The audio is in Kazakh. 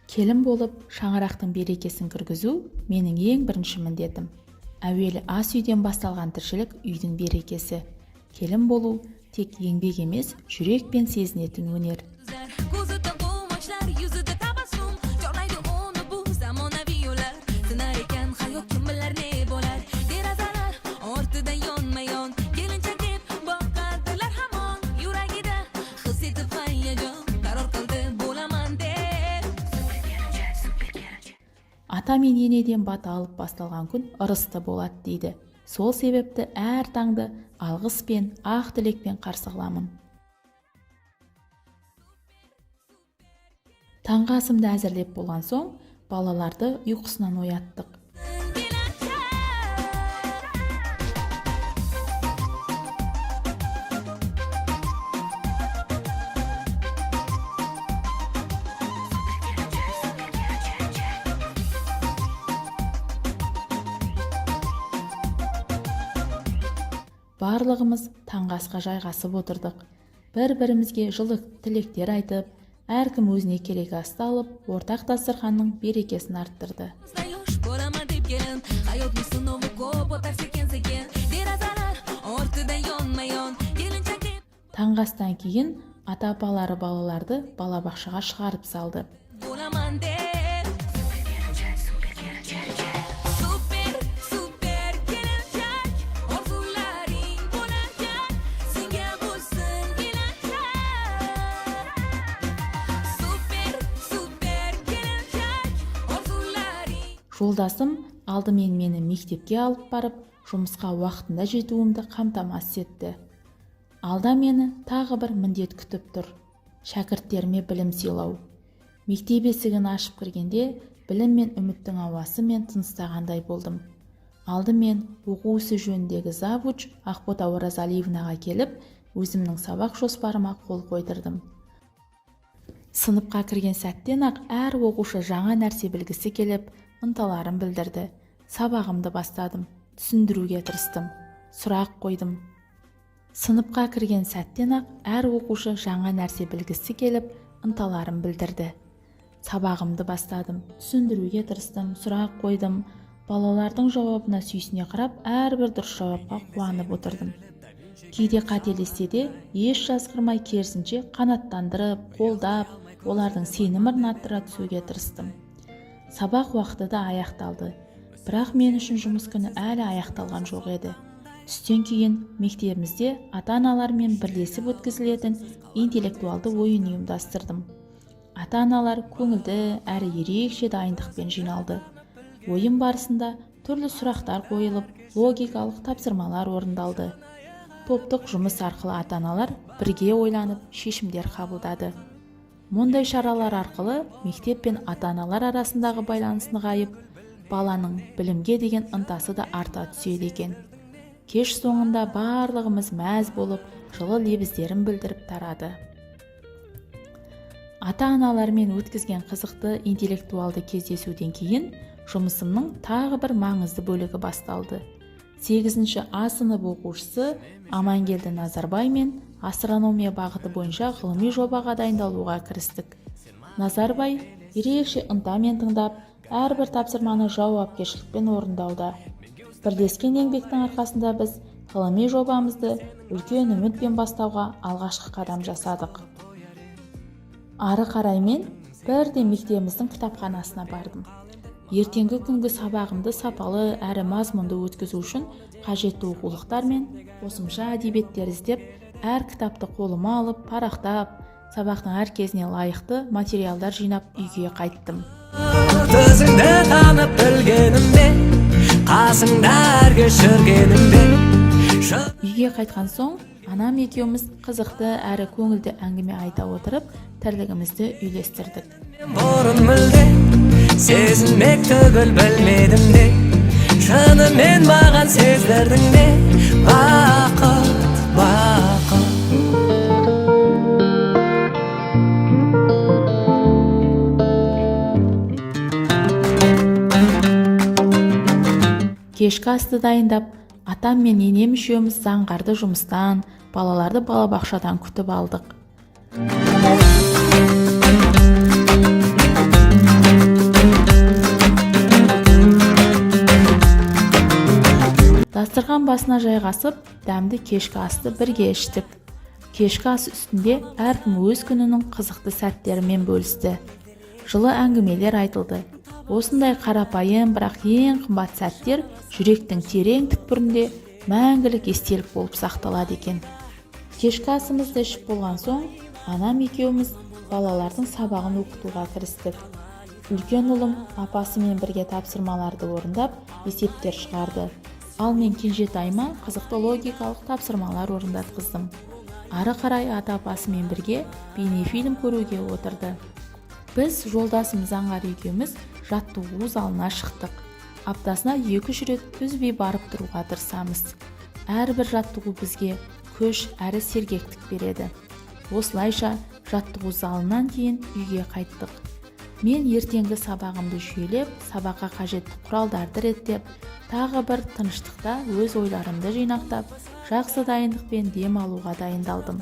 Келін болып шаңырақтың берекесін кіргізу менің ең бірінші міндетім. Әуелі ас үйден басталған тіршілік үйдің берекесі. Келін болу тек еңбек емес, жүрекпен сезінетін өнер. Ата мен енеден бата алып басталған күн ырысты болады дейді. Сол себепті әр таңды алғыспен, ақ тілекпен қарсы қыламын. Таңғы асымды әзірлеп болған соң, балаларды ұйқысынан ояттық. Барлығымыз таңғы асқа жайғасып отырдық. Бір-бірімізге жылы тілектер айтып, әркім өзіне керек асты алып, ортақ дастарханның берекесін арттырды. Таңғы астан кейін ата-апалары балаларды балабақшаға шығарып салды. Жолдасым алдымен мені мектепке алып барып, жұмысқа уақытында жетуімді қамтамасыз етті. Алда мені тағы бір міндет күтіп тұр. Шәкірттеріме білім сыйлау. Мектеп есігін ашып кіргенде, білім мен үміттің ауасымен тыныстағандай болдым. Алдымен оқу ісі жөніндегі завуч Ақбота Оразалиевнаға келіп, өзімнің сабақ жоспарыма қол қойдырдым. Сыныпқа кірген сәттен-ақ әр оқушы жаңа нәрсе білгісі келіп, ынталарын білдірді. Сабағымды бастадым, түсіндіруге тырыстым, сұрақ қойдым. Сыныпқа кірген сәттен-ақ әр оқушы жаңа нәрсе білгісі келіп, ынталарын білдірді. Сабағымды бастадым, түсіндіруге тырыстым, сұрақ қойдым. Балалардың жауабына сүйсіне қарап, әрбір дұрыс жауапқа қуанып отырдым. Кейде қателессе де, еш жазғырмай керісінше қанаттандырып, қолдап, олардың сенімін арттыра түсуге тырыстым. Сабақ уақыты да аяқталды. Бірақ мен үшін жұмыс күні әлі аяқталған жоқ еді. Түстен кейін мектебімізде ата-аналармен бірлесіп өткізілетін интеллектуалды ойын ұйымдастырдым. Ата-аналар көңілді әрі ерекше дайындықпен жиналды. Ойын барысында түрлі сұрақтар қойылып, логикалық тапсырмалар орындалды. Топтық жұмыс арқылы ата-аналар бірге ойланып, шешімдер қабылдады. Мұндай шаралар арқылы мектеп пен ата-аналар арасындағы байланыс нығайып, баланың білімге деген ынтасы да арта түседі екен. Кеш соңында барлығымыз мәз болып, жылы лебіздерін білдіріп тарады. Ата-аналармен өткізген қызықты интеллектуалды кездесуден кейін жұмысымның тағы бір маңызды бөлігі басталды. 8-ші А сынып оқушысы Амангелді Назарбай мен астрономия бағыты бойынша ғылыми жобаға дайындалуға кірістік. Назарбай ерекше ынтамен тыңдап, әрбір тапсырманы жауапкершілікпен орындауда. Бірлескен еңбектің арқасында біз ғылыми жобамызды үлкен үмітпен бастауға алғашқы қадам жасадық. Ары қарай мен бірден мектебіміздің кітапханасына бардым. Ертеңгі күнгі сабағымды сапалы әрі мазмұнды өткізу үшін қажетті оқулықтар мен қосымша әдебиеттер іздеп, әр кітапты қолыма алып, парақтап, сабақтың әр кезіне лайықты материалдар жинап үйге қайттым. Өзіңді танып білгенімде, қасыңда әрге жүргенімде. Үйге қайтқан соң, анам екеуміз қызықты әрі көңілді әңгіме айта отырып, тірлігімізді үйлестірдік. Бұрын мүлде сезінмек түгіл білмедім де, шынымен маған сездірдің де, бақыт, бақыт. Кешкі асты дайындап, атам мен енем үшеуміз заңғарды жұмыстан, балаларды балабақшадан күтіп алдық. басына жайғасып, дәмді кешкі асты бірге іштік. Кешкі ас үстінде әркім өз күнінің қызықты сәттерімен бөлісті. Жылы әңгімелер айтылды. Осындай қарапайым, бірақ ең қымбат сәттер жүректің терең түкпірінде мәңгілік естелік болып сақталады екен. Кешкі асымызды ішіп болған соң, анам екеуміз балалардың сабағын оқытуға кірістік. Үлкен ұлым апасымен бірге тапсырмаларды орындап, есептер шығарды. Ал мен кенжетайыма қызықты логикалық тапсырмалар орындатқыздым. Ары қарай ата-апасымен бірге бейнефильм көруге отырды. Біз жолдасымыз Аңғар екеуміз жаттығу залына шықтық. Аптасына 2-3 рет үзбей барып тұруға тырысамыз. Әрбір жаттығу бізге күш әрі сергектік береді. Осылайша жаттығу залынан кейін үйге қайттық. Мен ертеңгі сабағымды жүйелеп, сабаққа қажетті құралдарды реттеп, тағы бір тыныштықта өз ойларымды жинақтап, жақсы дайындықпен дем алуға дайындалдым.